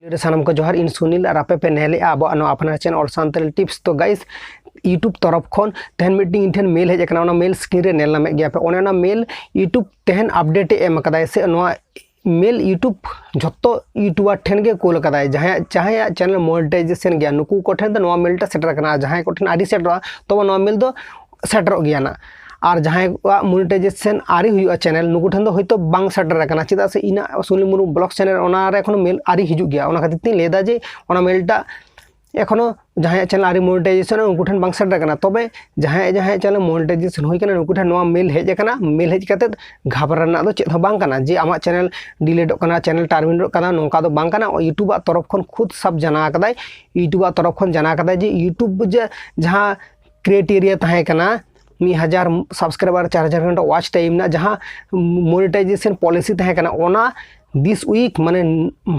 सानम को जोहार इन सुनील और आपे पे नेले अब अपना चैनल और सानताली टिप्स। तो गाइस यूट्यूब तरफ खन तेहन मीटिंग इन ठेन मेल हेज कना मेल स्क्रीन रे नेल नामे गया पे ओना मेल यूट्यूब तेहन अपडेट एम कदाय से नोआ मेल यूट्यूब जतो यूट्यूबर ठेन के कोल कदाय जहां चाहे चैनल मोनेटाइजेशन गया नुकु को ठेन तो मेल टा सेटर कना जहां को ठेन आदि सेटर तो नोआ मेल दो सेटर गया ना और जहां मोनेटाइजेशन आरी हुआ चैनल नुकु ठेन दो होइतो बांग सेटर कना चिदा से इना सुनील मुरु ब्लॉग चैनल ओना रे एखोनो मेल आरी हिजु गया ओना खातिर ती लेदा जे ओना मेलटा एखोनो जहां चैनल आरी मोनेटाइजेशन उनको ठेन बांग सेटर कना तबे जहां चैनल मोनेटाइजेशन हुई कना उनको ठेन नोआ मेल हेज कना मेल हेज कते घाबराना दो चेत हो बांग कना जे आमा चैनल डिलीट कना चैनल टर्मिनेट कना नोका दो बांग कना यूट्यूब तरफ खन खुद सब जाना कदाय यूट्यूब तरफ खन जाना कदाय जे यूट्यूब जहां क्राइटेरिया तहे कना 1000 सब्सक्राइबर 4000 घंटा वॉच टाइम ना जहां मोनेटाइजेशन पॉलिसी तहे कना ओना दिस वीक माने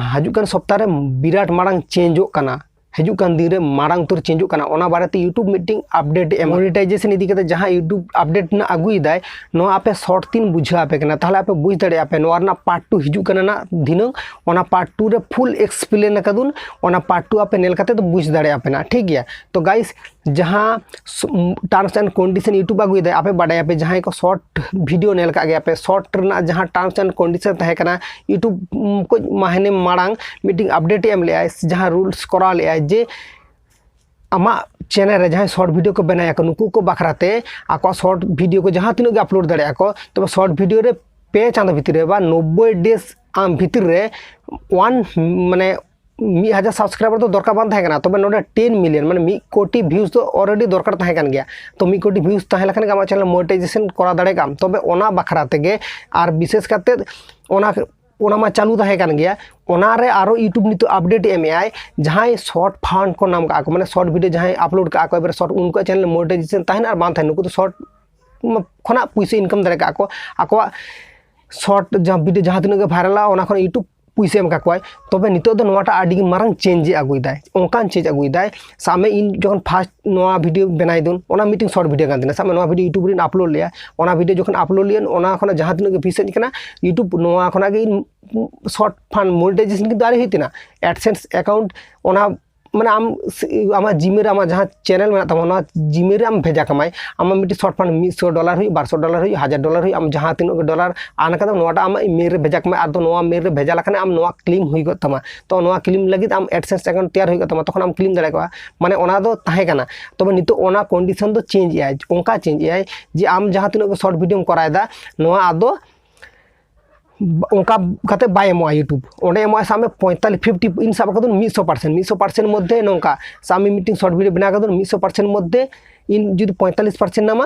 हजुकन सप्ताह रे विराट मारंग चेंजो कना हजुकन दिन रे मारंग तुर चेंजो कना ओना बारेते यूट्यूब मीटिंग अपडेट मोनेटाइजेशन इदी कते जहां यूट्यूब अपडेट ना अगुई दाय नो आपे शॉर्ट 3 बुझा पे कना ताहले आपे बुझ दड़े आपे नो ना पार्ट 2 हिजु कना ना दिनंग ओना पार्ट 2 रे फुल एक्सप्लेन कदुन ओना पार्ट 2 आपे नेल कते तो बुझ दड़े आपे ना ठीक गया। तो गाइस जहां टर्म्स एंड कंडीशन यूट्यूब अगुई दाय आपे बाडा आपे जहां को शॉर्ट वीडियो नेल का गया आपे शॉर्ट ना जहां टर्म्स एंड कंडीशन तहे कना यूट्यूब को महीने मारंग मीटिंग अपडेट एम ले जहां रूल्स करा ले जे आमा चैनल रे जहां शॉर्ट वीडियो को बनाया को नुकु को बखराते आको शॉर्ट वीडियो को जहां तीन अपलोड दाड़े को तो शॉर्ट वीडियो रे पे चांद भीतर रे बा 90 डेज आम भीतर रे 1 माने 1000 सब्सक्राइबर तो दरकार बान थाहे कना तबे नोडे 10 मिलियन माने 1 कोटी व्यूज तो ऑलरेडी दरकार थाहे कन गया तो 1 कोटी व्यूज ताहे लखन आमा चैनल मोनेटाइजेशन करा दाड़े काम तबे ओना बखरा तेगे आर विशेष करते ओना मा चालू थाहे कन गया ओना रे आरो यूट्यूब नितो अपडेट एम आय जहां शॉर्ट फंड को नाम का माने शॉर्ट वीडियो जहां अपलोड का को एबर शॉर्ट उनको चैनल मोनेटाइजेशन ताहे आर बान थाहे नुको तो शॉर्ट खना पैसा इनकम दाड़े का आको शॉर्ट जहां वीडियो जहां तीन भाइरला ओना खन यूट्यूब पैसे एम का तबे नितो दो नोटा आडी मारंग चेंज अगुई दाय ओंकान चेंज अगुई दाय सामे इन जखन फास्ट नोआ वीडियो बनाई दुन ओना मीटिंग शॉर्ट वीडियो कान दिना सामे नोआ वीडियो यूट्यूब रे अपलोड लिया ओना वीडियो जखन अपलोड लियन ओना खना जहां तीन विशेष कना यूट्यूब नोआ खना गे शॉर्ट फंड मोनेटाइजेशन की दारे हितना एडसेंस अकाउंट ओना माने आम जिमे आम जहाँ चैनल में तमा जिमे आम भेजा कमाय आम मिट्टी शॉर्ट फंड $100 हुई $200 हुई $1000 हुई आम जहाँ तीन डॉलर आन का नोटा आम मेल रे भेजा कमाय आदो नोआ मेल रे भेजा लखने आम नोआ क्लेम हुई गो तमा तो नोआ क्लेम लगित आम एडसेंस अकाउंट तैयार हुई गो तमा तखन आम क्लेम दाड़े को माने ओना दो ताहे कना तबे नितो ओना कंडीशन दो चेंज आय ओंका चेंज आय जे आम जहाँ तीन शॉर्ट वीडियो करायदा नोआ आदो उनका कते बाय एमो यूट्यूब ओंडे एमो सामे 45-50 इन सब कदन 100% मध्य नोंका सामे मीटिंग शॉर्ट वीडियो बना कदन 100% मध्य इन जुदी 45% नामा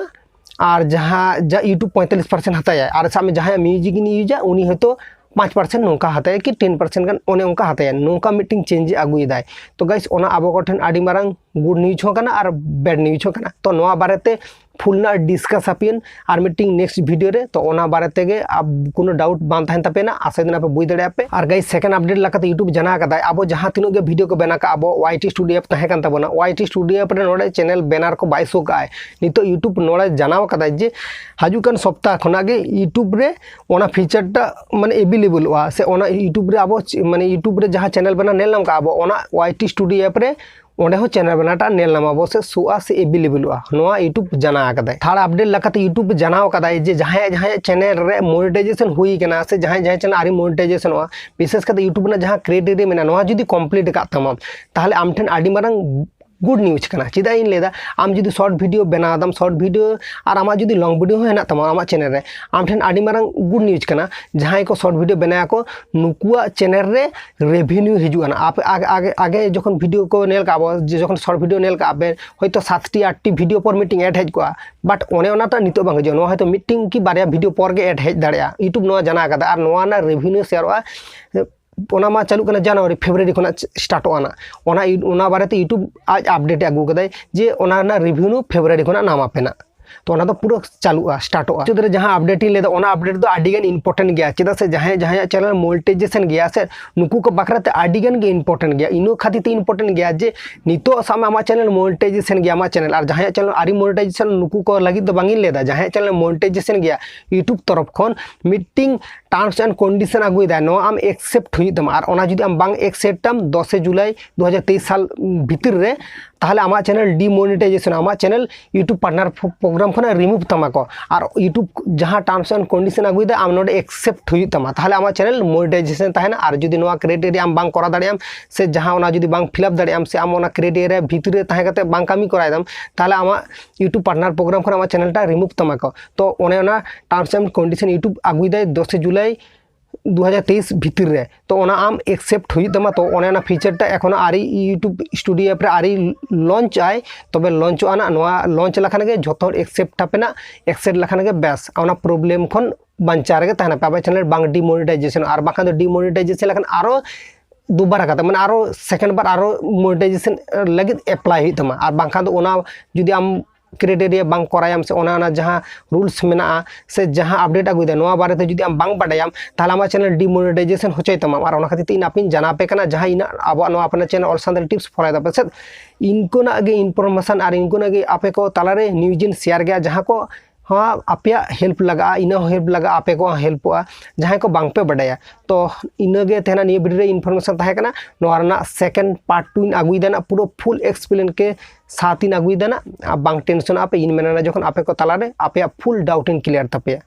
और जहां यूट्यूब 45% हताया और सामे जहां म्यूजिक इन यूजा उनी हतो 5% नोंका हताया कि 10% गन ओने उनका हताया नोंका मीटिंग चेंज अगुई दाय। तो गाइस ओना आबो को ठन आडी मारंग गुड न्यूज हो कना और बैड न्यूज हो कना तो नोआ बारेते फुल ना डिस्कस आपियन और मीटिंग नेक्स्ट वीडियो रे तो ओना बारे गे अब कोनो डाउट बान थाहन तापेना आशा दिन पे बुझ दड़े पे और गाइस सेकंड अपडेट लकाते यूट्यूब जना कदा अब जहां तीनो गे वीडियो को बना का अब YT स्टूडियो पे तहे कान ताबोना YT स्टूडियो पे नोडे चैनल बैनर को बाय शो का नितो यूट्यूब नोडे जनाव कदा जे हजुकन सप्ताह खना गे यूट्यूब रे ओना फीचर टा माने अवेलेबल वा से ओना यूट्यूब रे अब माने यूट्यूब रे जहां चैनल बना नेल नाम का अब ओना YT स्टूडियो पे ओंडे हो चैनल बनाटा नेल नामा से सुआ से अवेलेबल नोआ यूट्यूब जाना कदाय थर्ड अपडेट लकाते यूट्यूब जनाव कदाय जे जहां चैनल रे मोनेटाइजेशन हुई कना से जहां चैनल आरी मोनेटाइजेशन हुआ विशेष करते यूट्यूब ना जहां क्राइटेरिया मेना नोआ जुदी कंप्लीट का तमाम ताहले आम ठेन आडी मारंग गुड न्यूज कना चिदा इन लेदा आम जुदी शॉर्ट वीडियो बनादाम शॉर्ट वीडियो और आमा जुदी लॉन्ग वीडियो हेना तमा आमा चैनल रे आम ठेन आडी मारंग गुड न्यूज कना जहां को शॉर्ट वीडियो बनाया को नुकुआ चैनल रे रेवेन्यू हिजुआना आप आगे आगे जखन वीडियो को नेल का जखन शॉर्ट वीडियो नेल का बे होयतो 7-8 वीडियो पर मीटिंग ऐड हेज को बट ओने ओनाटा नितो बांग जो नो होयतो मीटिंग की बारे वीडियो पर गे ऐड हेज दाड़िया यूट्यूब नो जाना कदा और नोआ ना रेवेन्यू शेयरवा ओना मा चालू कना जनवरी फेब्रुआरी खना स्टार्ट ओना बारे यूट्यूब आज अपडेट अगू कदाय जे ओना ना रेवेन्यू फेब्रुआरी खना नाम आपेना तो ओना दो पूरा चालुआ स्टार्टोआ जो जहाँ अपडेट इन लेदा ओना अपडेट दो आडिगन इंपोर्टेंट गया चेदा से जहाँ जहाँ चैनल मोनेटाइजेशन गया से नुकू को बखराते आडिगन गे इंपोर्टेंट गया इनो खातिर ते इंपोर्टेंट गया जे नितो साम आमा चैनल मोनेटाइजेशन गया आमा चैनल और जहाँ चैनल आरी मोनेटाइजेशन नुकू को लगी दो बांगिन लेदा जहाँ चैनल मोनेटाइजेशन गया यूट्यूब तरफ खन मीटिंग टर्म्स एंड कंडीशन आगुदा नो आम एक्सेप्ट हुई तमा और ओना जुदी आम बांग एक्सेप्टम 10 जुलाई 2023 साल भीतर रे ताहले आमा चैनल डिमोनेटाइजेशन आमा चैनल यूट्यूब पार्टनर प्रोग्राम खना रिमूव तमा को और यूट्यूब जहाँ टर्म्स एंड कंडीशन आगुदा आम नोडे एक्सेप्ट हुई तमा ताहले आमा चैनल मोनेटाइजेशन ताहेना और जुदी नोआ क्राइटेरिया आम बांग करा दाड़ियाम से जहाँ ओना जुदी बांग फिलअप दाड़ियाम से आम ओना क्राइटेरिया भीतर रे ताहे कते बांग कामी करायदाम ताहले आमा यूट्यूब पार्टनर प्रोग्राम खना आमा चैनल टा रिमूव तमा को तो ओने ओना टर्म्स एंड कंडीशन यूट्यूब आगुदा 10 जुलाई 2023 भीतर रे तो ओना आम एक्सेप्ट हुई तमा तो ओना फीचर टा एखोनो आरी यूट्यूब स्टूडियो ऐप रे आरी लॉन्च आए तबे लॉन्च आना नोआ लॉन्च लखान गे जतो एक्सेप्ट थापेना एक्सेप्ट लखान गे बेस ओना प्रॉब्लम खन बांचा रे ताहना पे चैनल बांग डिमोनेटाइजेशन और बाखा दो डिमोनेटाइजेशन लखान आरो दोबारा कता माने आरो सेकंड बार आरो मोनेटाइजेशन लगी अप्लाई हुई तमा और बाखा दो ओना जुदी आम क्राइटेरिया बांग करायाम से ओना जहाँ रूल्स मेना से जहाँ अपडेट आगुदा नोआ बारे जुदी आम बांग बाडायाम ताहले आमा चैनल डिमोनेटाइजेशन होचय तमा और ओना खातिर ते इन आपिन जानापे कना जहाँ इन आबो नो अपना channel all Santali tips follow दा पे इनको ना गे इनफॉरमेशन और इनको ना गे आपे को तालारे न्यूज इन शेयर गया जहाँ को हाँ आपे हेल्प लगा इन हेल्प लगा आपे को हेल्पआ जहाँ को बांग पे बडाया तो इनगे तेना निये वीडियो रे इनफॉरमेशन ताहे कना नोआ रना सेकंड पार्ट 2 इन आगुइदा ना पूरा फुल एक्सप्लेन के साथ इन आगुइदा ना बांग टेंशन आपे इन मेना जखन आपे को तालारे आपे फुल डाउट इन क्लियर तपे।